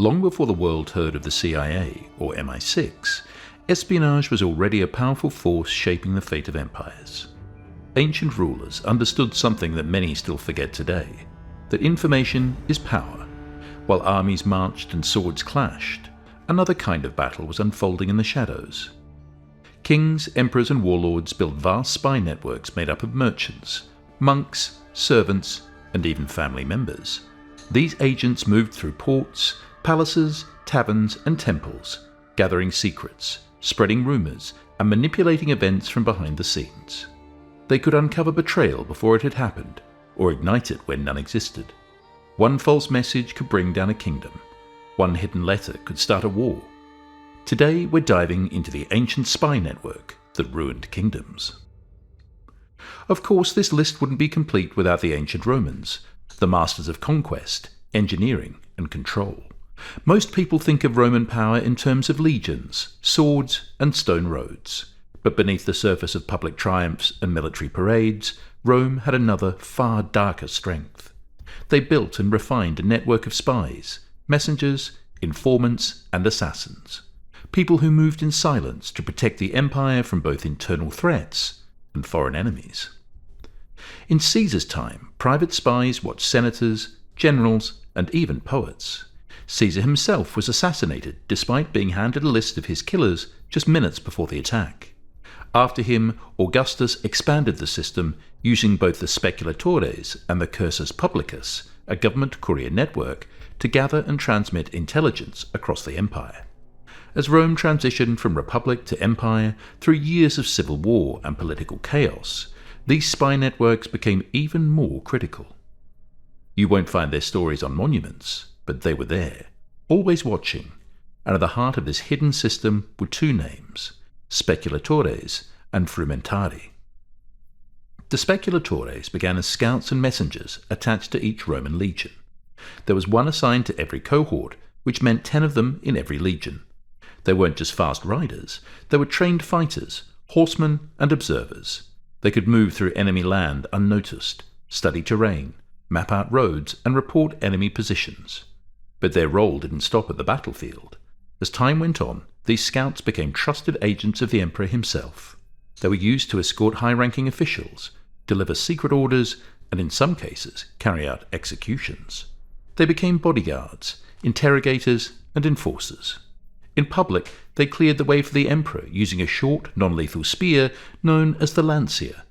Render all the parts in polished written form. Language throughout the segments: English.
Long before the world heard of the CIA or MI6, espionage was already a powerful force shaping the fate of empires. Ancient rulers understood something that many still forget today, that information is power. While armies marched and swords clashed, another kind of battle was unfolding in the shadows. Kings, emperors and warlords built vast spy networks made up of merchants, monks, servants, and even family members. These agents moved through ports, palaces, taverns and temples, gathering secrets, spreading rumors, and manipulating events from behind the scenes. They could uncover betrayal before it had happened, or ignite it when none existed. One false message could bring down a kingdom. One hidden letter could start a war. Today we're diving into the ancient spy network that ruined kingdoms. Of course, this list wouldn't be complete without the ancient Romans, the masters of conquest, engineering, and control. Most people think of Roman power in terms of legions, swords, and stone roads. But beneath the surface of public triumphs and military parades, Rome had another, far darker strength. They built and refined a network of spies, messengers, informants, and assassins. People who moved in silence to protect the empire from both internal threats and foreign enemies. In Caesar's time, private spies watched senators, generals, and even poets. Caesar himself was assassinated despite being handed a list of his killers just minutes before the attack. After him, Augustus expanded the system using both the Speculatores and the cursus publicus, a government courier network, to gather and transmit intelligence across the empire. As Rome transitioned from republic to empire through years of civil war and political chaos, these spy networks became even more critical. You won't find their stories on monuments, but they were there, always watching, and at the heart of this hidden system were two names, Speculatores and Frumentarii. The Speculatores began as scouts and messengers attached to each Roman legion. There was one assigned to every cohort, which meant 10 of them in every legion. They weren't just fast riders, they were trained fighters, horsemen and observers. They could move through enemy land unnoticed, study terrain, map out roads and report enemy positions. But their role didn't stop at the battlefield. As time went on, these scouts became trusted agents of the emperor himself. They were used to escort high-ranking officials, deliver secret orders, and in some cases carry out executions. They became bodyguards, interrogators, and enforcers. In public, they cleared the way for the emperor using a short, non-lethal spear known as the lancia.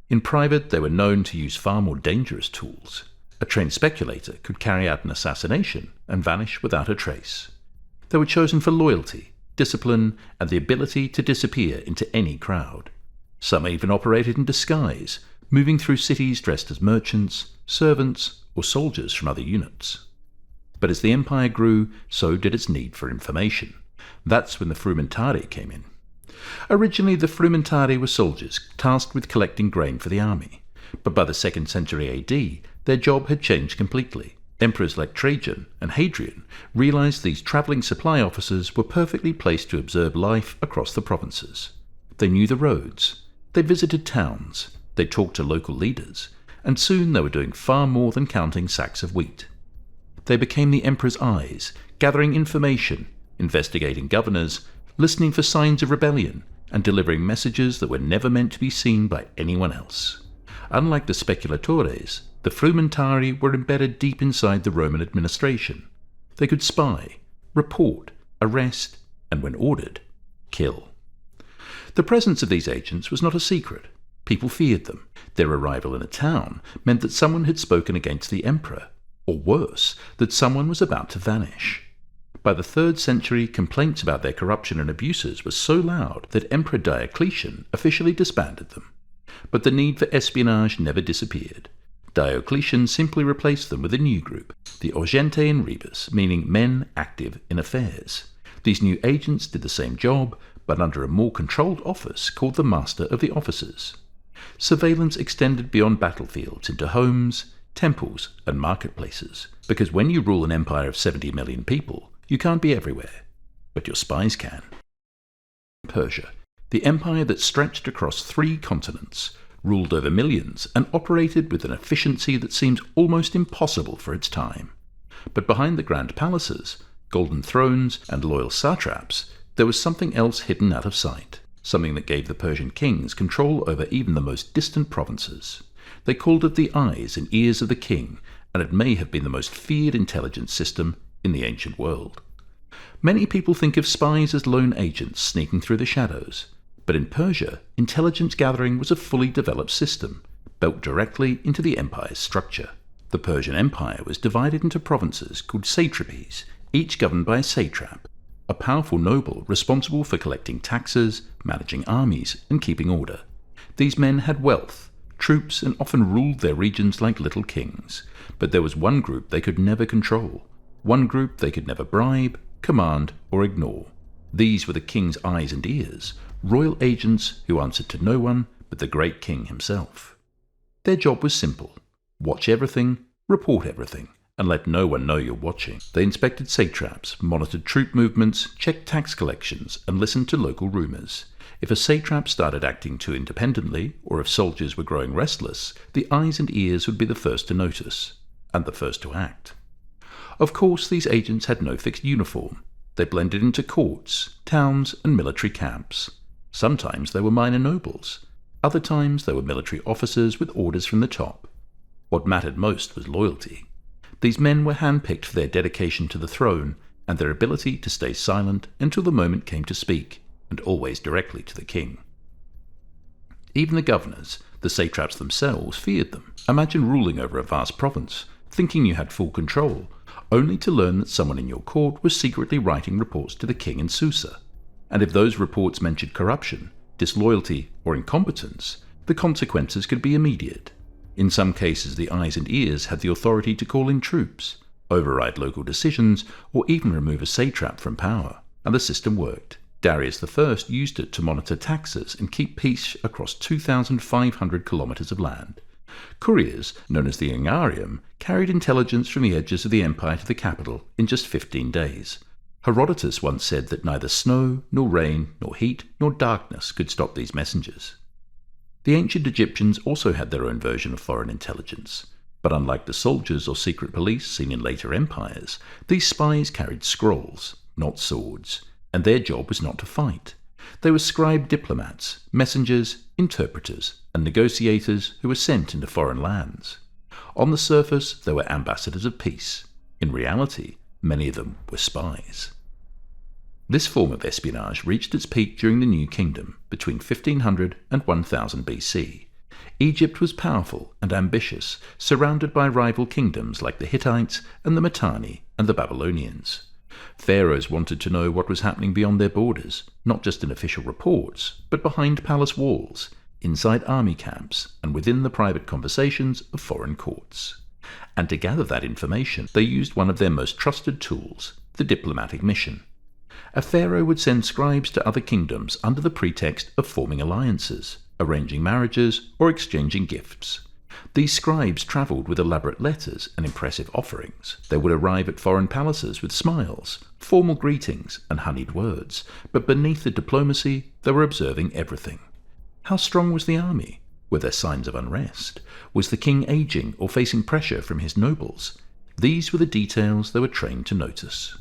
In private, they were known to use far more dangerous tools. A trained speculator could carry out an assassination and vanish without a trace. They were chosen for loyalty, discipline, and the ability to disappear into any crowd. Some even operated in disguise, moving through cities dressed as merchants, servants, or soldiers from other units. But as the empire grew, so did its need for information. That's when the Frumentarii came in. Originally, the Frumentarii were soldiers tasked with collecting grain for the army, but by the 2nd century AD, their job had changed completely. Emperors like Trajan and Hadrian realized these traveling supply officers were perfectly placed to observe life across the provinces. They knew the roads, they visited towns, they talked to local leaders, and soon they were doing far more than counting sacks of wheat. They became the emperor's eyes, gathering information, investigating governors, listening for signs of rebellion, and delivering messages that were never meant to be seen by anyone else. Unlike the Speculatores, the Frumentarii were embedded deep inside the Roman administration. They could spy, report, arrest, and when ordered, kill. The presence of these agents was not a secret. People feared them. Their arrival in a town meant that someone had spoken against the emperor, or worse, that someone was about to vanish. By the 3rd century, complaints about their corruption and abuses were so loud that Emperor Diocletian officially disbanded them. But the need for espionage never disappeared. Diocletian simply replaced them with a new group, the Urgente in Rebus, meaning men active in affairs. These new agents did the same job, but under a more controlled office called the Master of the Officers. Surveillance extended beyond battlefields into homes, temples, and marketplaces, because when you rule an empire of 70 million people, you can't be everywhere, but your spies can. Persia, the empire that stretched across 3 continents, ruled over millions, and operated with an efficiency that seemed almost impossible for its time. But behind the grand palaces, golden thrones, and loyal satraps, there was something else hidden out of sight, something that gave the Persian kings control over even the most distant provinces. They called it the eyes and ears of the king, and it may have been the most feared intelligence system in the ancient world. Many people think of spies as lone agents sneaking through the shadows, but in Persia, intelligence gathering was a fully developed system, built directly into the empire's structure. The Persian Empire was divided into provinces called satrapies, each governed by a satrap, a powerful noble responsible for collecting taxes, managing armies, and keeping order. These men had wealth, troops, and often ruled their regions like little kings. But there was one group they could never control, one group they could never bribe, command, or ignore. These were the king's eyes and ears, royal agents who answered to no one but the great king himself. Their job was simple: watch everything, report everything, and let no one know you're watching. They inspected satraps, monitored troop movements, checked tax collections, and listened to local rumours. If a satrap started acting too independently, or if soldiers were growing restless, the eyes and ears would be the first to notice, and the first to act. Of course, these agents had no fixed uniform. They blended into courts, towns, and military camps. Sometimes they were minor nobles. Other times they were military officers with orders from the top. What mattered most was loyalty. These men were handpicked for their dedication to the throne and their ability to stay silent until the moment came to speak, and always directly to the king. Even the governors, the satraps themselves, feared them. Imagine ruling over a vast province, thinking you had full control, only to learn that someone in your court was secretly writing reports to the king in Susa. And if those reports mentioned corruption, disloyalty, or incompetence, the consequences could be immediate. In some cases, the eyes and ears had the authority to call in troops, override local decisions, or even remove a satrap from power. And the system worked. Darius I used it to monitor taxes and keep peace across 2,500 kilometers of land. Couriers, known as the Ingarium, carried intelligence from the edges of the empire to the capital in just 15 days. Herodotus once said that neither snow, nor rain, nor heat, nor darkness could stop these messengers. The ancient Egyptians also had their own version of foreign intelligence, but unlike the soldiers or secret police seen in later empires, these spies carried scrolls, not swords, and their job was not to fight. They were scribe diplomats, messengers, interpreters, and negotiators who were sent into foreign lands. On the surface, they were ambassadors of peace. In reality, many of them were spies. This form of espionage reached its peak during the New Kingdom, between 1500 and 1000 BC. Egypt was powerful and ambitious, surrounded by rival kingdoms like the Hittites and the Mitanni and the Babylonians. Pharaohs wanted to know what was happening beyond their borders, not just in official reports, but behind palace walls, inside army camps, and within the private conversations of foreign courts. And to gather that information, they used one of their most trusted tools, the diplomatic mission. A pharaoh would send scribes to other kingdoms under the pretext of forming alliances, arranging marriages, or exchanging gifts. These scribes travelled with elaborate letters and impressive offerings. They would arrive at foreign palaces with smiles, formal greetings, and honeyed words, but beneath the diplomacy, they were observing everything. How strong was the army? Were there signs of unrest? Was the king aging or facing pressure from his nobles? These were the details they were trained to notice.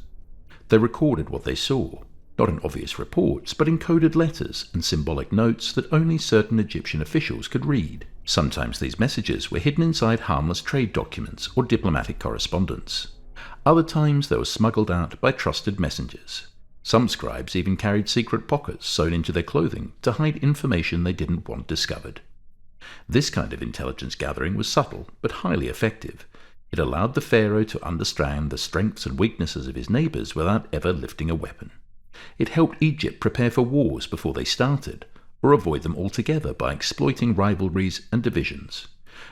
They recorded what they saw, not in obvious reports, but in coded letters and symbolic notes that only certain Egyptian officials could read. Sometimes these messages were hidden inside harmless trade documents or diplomatic correspondence. Other times they were smuggled out by trusted messengers. Some scribes even carried secret pockets sewn into their clothing to hide information they didn't want discovered. This kind of intelligence gathering was subtle but highly effective. It allowed the pharaoh to understand the strengths and weaknesses of his neighbours without ever lifting a weapon. It helped Egypt prepare for wars before they started, or avoid them altogether by exploiting rivalries and divisions.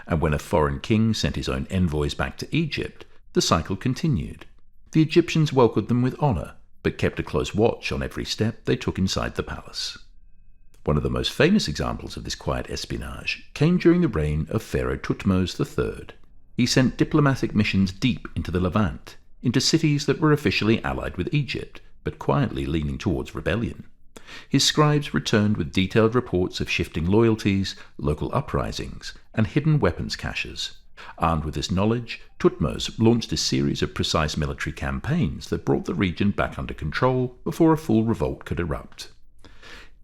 And when a foreign king sent his own envoys back to Egypt, the cycle continued. The Egyptians welcomed them with honour, but kept a close watch on every step they took inside the palace. One of the most famous examples of this quiet espionage came during the reign of Pharaoh Thutmose III. He sent diplomatic missions deep into the Levant, into cities that were officially allied with Egypt, but quietly leaning towards rebellion. His scribes returned with detailed reports of shifting loyalties, local uprisings, and hidden weapons caches. Armed with this knowledge, Thutmose launched a series of precise military campaigns that brought the region back under control before a full revolt could erupt.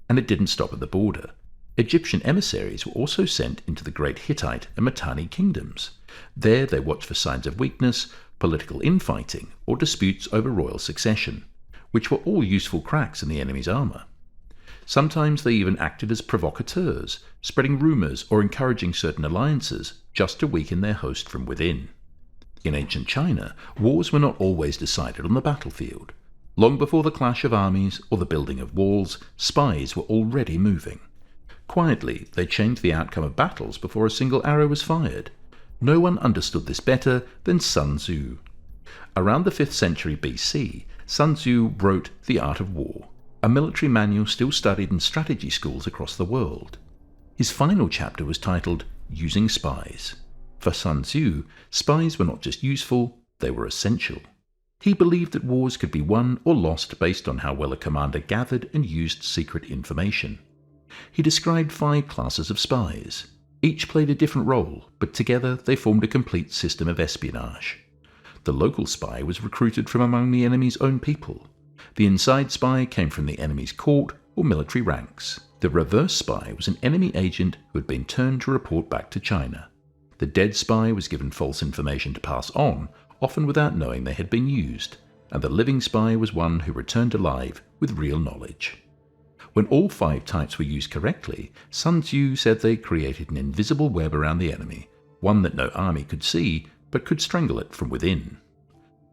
And it didn't stop at the border. Egyptian emissaries were also sent into the great Hittite and Mitanni kingdoms. There they watched for signs of weakness, political infighting, or disputes over royal succession, which were all useful cracks in the enemy's armour. Sometimes they even acted as provocateurs, spreading rumours or encouraging certain alliances just to weaken their host from within. In ancient China, wars were not always decided on the battlefield. Long before the clash of armies or the building of walls, spies were already moving. Quietly, they changed the outcome of battles before a single arrow was fired. No one understood this better than Sun Tzu. Around the 5th century BC, Sun Tzu wrote The Art of War, a military manual still studied in strategy schools across the world. His final chapter was titled Using Spies. For Sun Tzu, spies were not just useful, they were essential. He believed that wars could be won or lost based on how well a commander gathered and used secret information. He described 5 classes of spies. Each played a different role, but together they formed a complete system of espionage. The local spy was recruited from among the enemy's own people. The inside spy came from the enemy's court or military ranks. The reverse spy was an enemy agent who had been turned to report back to China. The dead spy was given false information to pass on, often without knowing they had been used, and the living spy was one who returned alive with real knowledge. When all 5 types were used correctly, Sun Tzu said they created an invisible web around the enemy, one that no army could see, but could strangle it from within.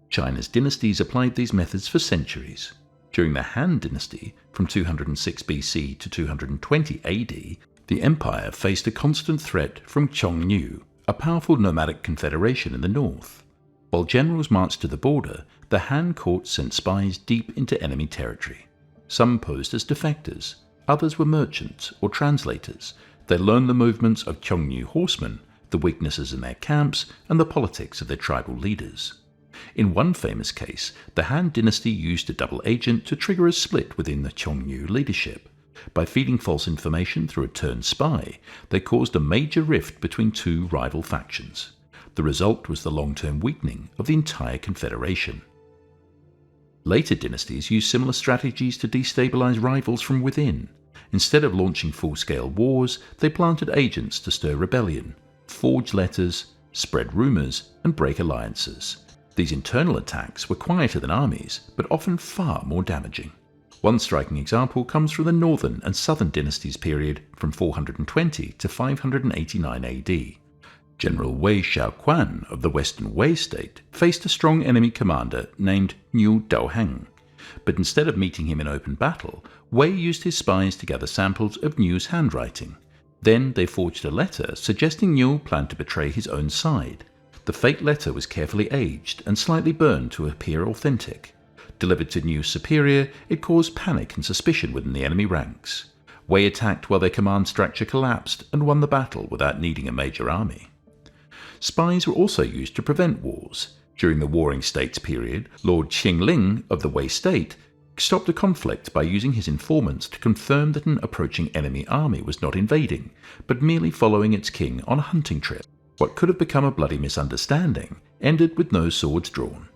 China's dynasties applied these methods for centuries. During the Han dynasty, from 206 BC to 220 AD, the empire faced a constant threat from Qiongnu, a powerful nomadic confederation in the north. While generals marched to the border, the Han court sent spies deep into enemy territory. Some posed as defectors, others were merchants or translators. They learned the movements of Qiongnu horsemen, the weaknesses in their camps, and the politics of their tribal leaders. In one famous case, the Han dynasty used a double agent to trigger a split within the Qiongnu leadership. By feeding false information through a turned spy, they caused a major rift between 2 rival factions. The result was the long-term weakening of the entire confederation. Later dynasties used similar strategies to destabilize rivals from within. Instead of launching full-scale wars, they planted agents to stir rebellion, forge letters, spread rumors, and break alliances. These internal attacks were quieter than armies, but often far more damaging. One striking example comes from the northern and southern dynasties period from 420 to 589 AD. General Wei Xiaoquan of the western Wei state faced a strong enemy commander named Niu Daoheng. But instead of meeting him in open battle, Wei used his spies to gather samples of Niu's handwriting. Then they forged a letter suggesting Niu planned to betray his own side. The fake letter was carefully aged and slightly burned to appear authentic. Delivered to Niu's superior, it caused panic and suspicion within the enemy ranks. Wei attacked while their command structure collapsed and won the battle without needing a major army. Spies were also used to prevent wars. During the Warring States period, Lord Qingling of the Wei state stopped a conflict by using his informants to confirm that an approaching enemy army was not invading, but merely following its king on a hunting trip. What could have become a bloody misunderstanding ended with no swords drawn.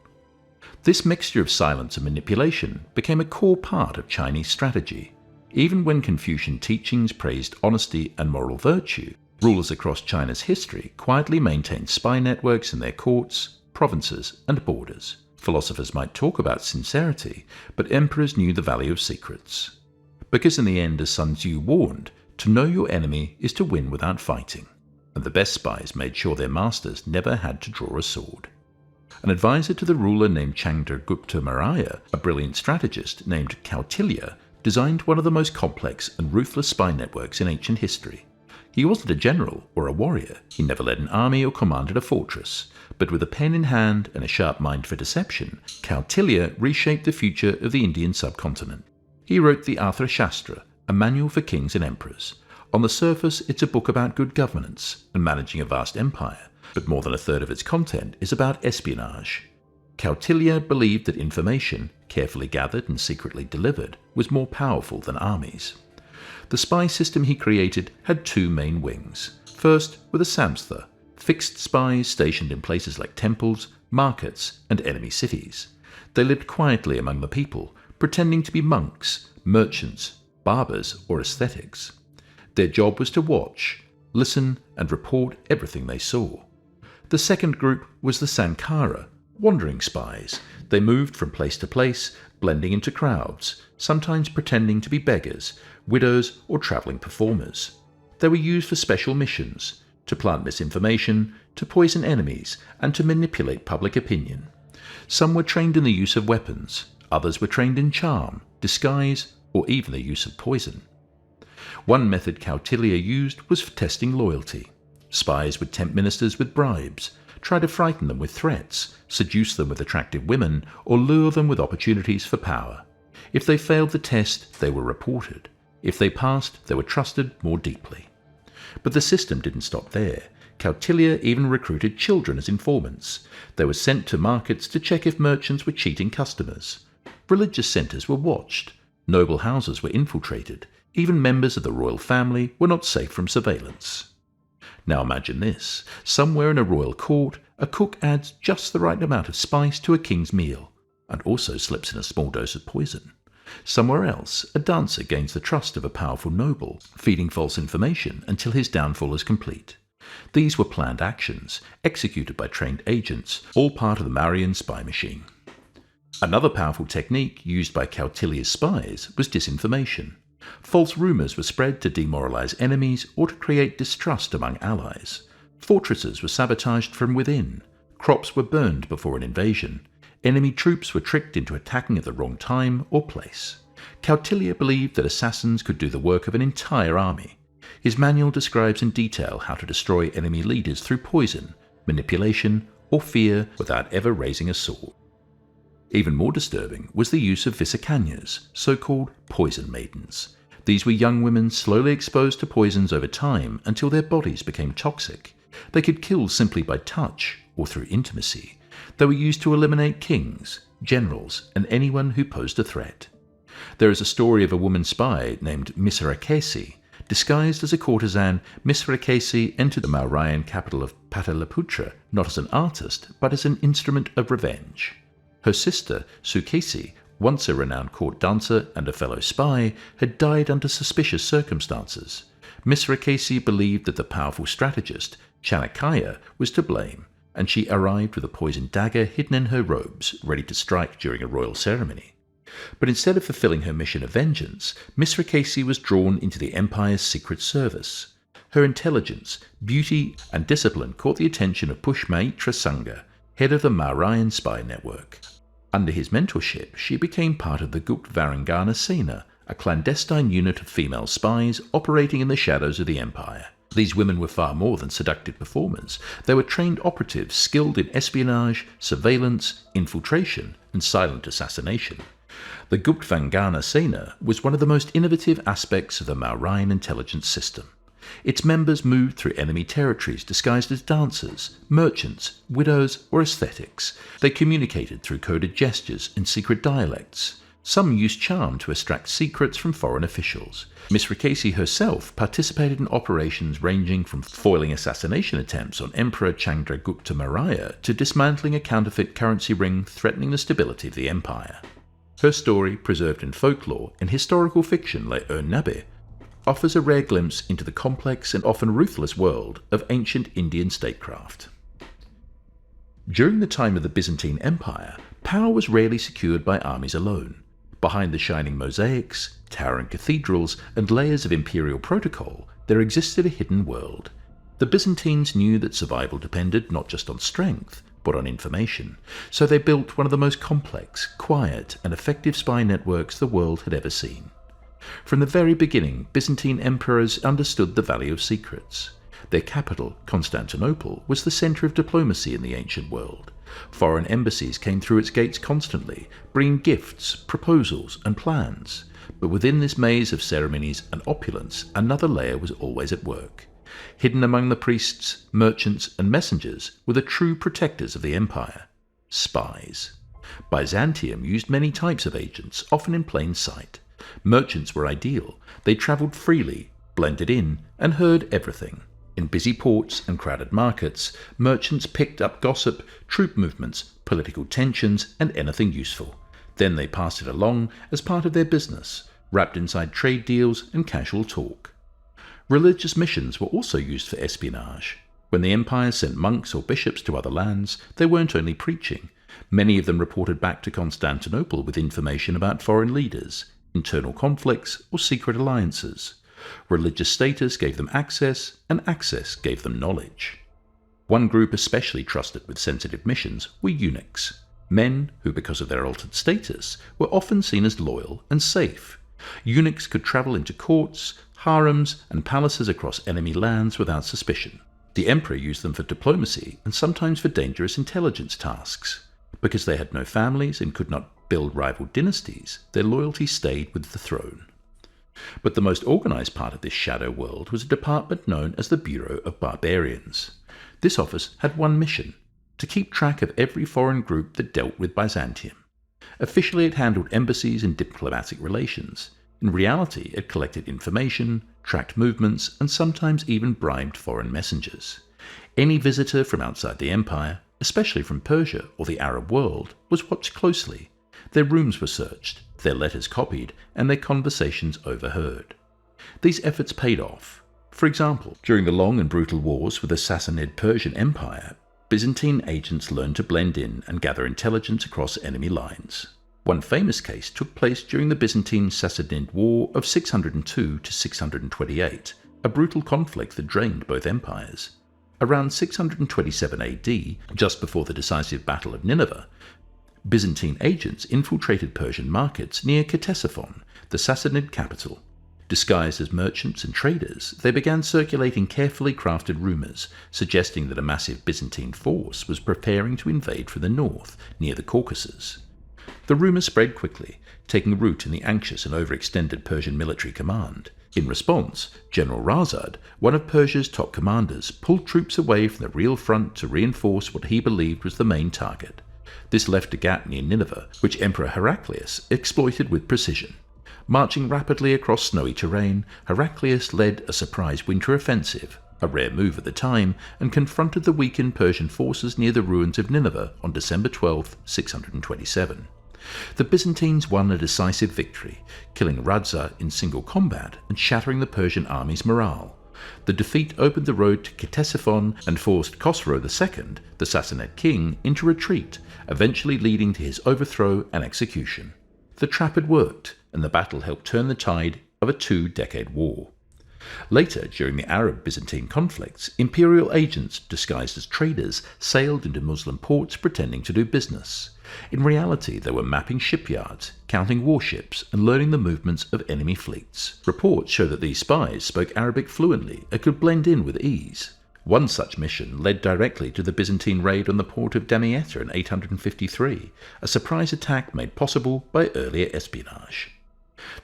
This mixture of silence and manipulation became a core part of Chinese strategy. Even when Confucian teachings praised honesty and moral virtue, rulers across China's history quietly maintained spy networks in their courts, provinces, and borders. Philosophers might talk about sincerity, but emperors knew the value of secrets. Because in the end, as Sun Tzu warned, to know your enemy is to win without fighting, and the best spies made sure their masters never had to draw a sword. An advisor to the ruler named Chandragupta Maurya, a brilliant strategist named Kautilya, designed one of the most complex and ruthless spy networks in ancient history. He wasn't a general or a warrior, he never led an army or commanded a fortress, but with a pen in hand and a sharp mind for deception, Kautilya reshaped the future of the Indian subcontinent. He wrote the Arthra Shastra, a manual for kings and emperors. On the surface, it's a book about good governance and managing a vast empire, but more than a third of its content is about espionage. Kautilya believed that information, carefully gathered and secretly delivered, was more powerful than armies. The spy system he created had 2 main wings. First were the samstha, fixed spies stationed in places like temples, markets, and enemy cities. They lived quietly among the people, pretending to be monks, merchants, barbers, or ascetics. Their job was to watch, listen, and report everything they saw. The second group was the Sankara, wandering spies. They moved from place to place, blending into crowds, sometimes pretending to be beggars, widows, or travelling performers. They were used for special missions, to plant misinformation, to poison enemies, and to manipulate public opinion. Some were trained in the use of weapons, others were trained in charm, disguise, or even the use of poison. One method Kautilya used was for testing loyalty. Spies would tempt ministers with bribes, try to frighten them with threats, seduce them with attractive women, or lure them with opportunities for power. If they failed the test, they were reported. If they passed, they were trusted more deeply. But the system didn't stop there. Kautilya even recruited children as informants. They were sent to markets to check if merchants were cheating customers. Religious centres were watched. Noble houses were infiltrated. Even members of the royal family were not safe from surveillance. Now imagine this. Somewhere in a royal court, a cook adds just the right amount of spice to a king's meal, and also slips in a small dose of poison. Somewhere else, a dancer gains the trust of a powerful noble, feeding false information until his downfall is complete. These were planned actions, executed by trained agents, all part of the Marian spy machine. Another powerful technique used by Kautilya's spies was disinformation. False rumours were spread to demoralise enemies or to create distrust among allies. Fortresses were sabotaged from within. Crops were burned before an invasion. Enemy troops were tricked into attacking at the wrong time or place. Kautilya believed that assassins could do the work of an entire army. His manual describes in detail how to destroy enemy leaders through poison, manipulation, or fear without ever raising a sword. Even more disturbing was the use of Visakanyas, so-called poison maidens. These were young women slowly exposed to poisons over time until their bodies became toxic. They could kill simply by touch or through intimacy. They were used to eliminate kings, generals, and anyone who posed a threat. There is a story of a woman spy named Visakanya. Disguised as a courtesan, Visakanya entered the Mauryan capital of Pataliputra not as an artist, but as an instrument of revenge. Her sister, Sukesi, once a renowned court dancer and a fellow spy, had died under suspicious circumstances. Visakanya believed that the powerful strategist, Chanakya, was to blame, and she arrived with a poisoned dagger hidden in her robes, ready to strike during a royal ceremony. But instead of fulfilling her mission of vengeance, Visakanya was drawn into the empire's secret service. Her intelligence, beauty, and discipline caught the attention of Pushmaitra Sangha, head of the Mauryan spy network. Under his mentorship, she became part of the Gupta Sena, a clandestine unit of female spies operating in the shadows of the empire. These women were far more than seductive performers. They were trained operatives skilled in espionage, surveillance, infiltration, and silent assassination. The Gupta Sena was one of the most innovative aspects of the Mauryan intelligence system. Its members moved through enemy territories disguised as dancers, merchants, widows, or ascetics. They communicated through coded gestures and secret dialects. Some used charm to extract secrets from foreign officials. Visakanya herself participated in operations ranging from foiling assassination attempts on Emperor Chandragupta Maurya to dismantling a counterfeit currency ring threatening the stability of the empire. Her story, preserved in folklore and historical fiction like Nabe, offers a rare glimpse into the complex and often ruthless world of ancient Indian statecraft. During the time of the Byzantine Empire, power was rarely secured by armies alone. Behind the shining mosaics, towering cathedrals, and layers of imperial protocol, there existed a hidden world. The Byzantines knew that survival depended not just on strength, but on information, so they built one of the most complex, quiet, and effective spy networks the world had ever seen. From the very beginning, Byzantine emperors understood the value of secrets. Their capital, Constantinople, was the centre of diplomacy in the ancient world. Foreign embassies came through its gates constantly, bringing gifts, proposals, and plans. But within this maze of ceremonies and opulence, another layer was always at work. Hidden among the priests, merchants, and messengers were the true protectors of the empire: spies. Byzantium used many types of agents, often in plain sight. Merchants were ideal. They travelled freely, blended in, and heard everything. In busy ports and crowded markets, merchants picked up gossip, troop movements, political tensions, and anything useful. Then they passed it along as part of their business, wrapped inside trade deals and casual talk. Religious missions were also used for espionage. When the empire sent monks or bishops to other lands, they weren't only preaching. Many of them reported back to Constantinople with information about foreign leaders, internal conflicts, or secret alliances. Religious status gave them access, and access gave them knowledge. One group especially trusted with sensitive missions were eunuchs, men who, because of their altered status, were often seen as loyal and safe. Eunuchs could travel into courts, harems, and palaces across enemy lands without suspicion. The emperor used them for diplomacy and sometimes for dangerous intelligence tasks. Because they had no families and could not build rival dynasties, their loyalty stayed with the throne. But the most organized part of this shadow world was a department known as the Bureau of Barbarians. This office had one mission: to keep track of every foreign group that dealt with Byzantium. Officially, it handled embassies and diplomatic relations. In reality, it collected information, tracked movements, and sometimes even bribed foreign messengers. Any visitor from outside the empire, especially from Persia or the Arab world, was watched closely. Their rooms were searched, their letters copied, and their conversations overheard. These efforts paid off. For example, during the long and brutal wars with the Sassanid Persian Empire, Byzantine agents learned to blend in and gather intelligence across enemy lines. One famous case took place during the Byzantine-Sassanid War of 602 to 628, a brutal conflict that drained both empires. Around 627 AD, just before the decisive Battle of Nineveh, Byzantine agents infiltrated Persian markets near Ctesiphon, the Sassanid capital. Disguised as merchants and traders, they began circulating carefully crafted rumors, suggesting that a massive Byzantine force was preparing to invade from the north, near the Caucasus. The rumors spread quickly, taking root in the anxious and overextended Persian military command. In response, General Razad, one of Persia's top commanders, pulled troops away from the real front to reinforce what he believed was the main target. This left a gap near Nineveh, which Emperor Heraclius exploited with precision. Marching rapidly across snowy terrain, Heraclius led a surprise winter offensive, a rare move at the time, and confronted the weakened Persian forces near the ruins of Nineveh on December 12, 627. The Byzantines won a decisive victory, killing Radza in single combat and shattering the Persian army's morale. The defeat opened the road to Ctesiphon and forced Khosrow II, the Sassanid king, into retreat, eventually leading to his overthrow and execution. The trap had worked, and the battle helped turn the tide of a 2-decade war. Later, during the Arab-Byzantine conflicts, imperial agents disguised as traders sailed into Muslim ports pretending to do business. In reality, they were mapping shipyards, counting warships, and learning the movements of enemy fleets. Reports show that these spies spoke Arabic fluently and could blend in with ease. One such mission led directly to the Byzantine raid on the port of Damietta in 853, a surprise attack made possible by earlier espionage.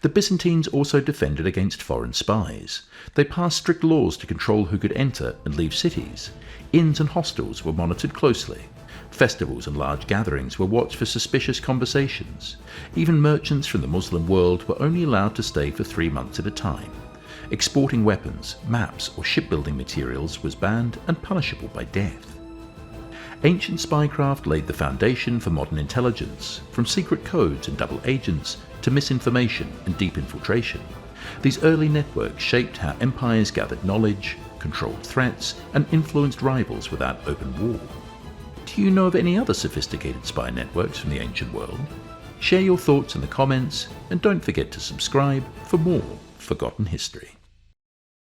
The Byzantines also defended against foreign spies. They passed strict laws to control who could enter and leave cities. Inns and hostels were monitored closely. Festivals and large gatherings were watched for suspicious conversations. Even merchants from the Muslim world were only allowed to stay for 3 months at a time. Exporting weapons, maps, or shipbuilding materials was banned and punishable by death. Ancient spycraft laid the foundation for modern intelligence, from secret codes and double agents to misinformation and deep infiltration. These early networks shaped how empires gathered knowledge, controlled threats, and influenced rivals without open war. Do you know of any other sophisticated spy networks from the ancient world? Share your thoughts in the comments, and don't forget to subscribe for more forgotten history.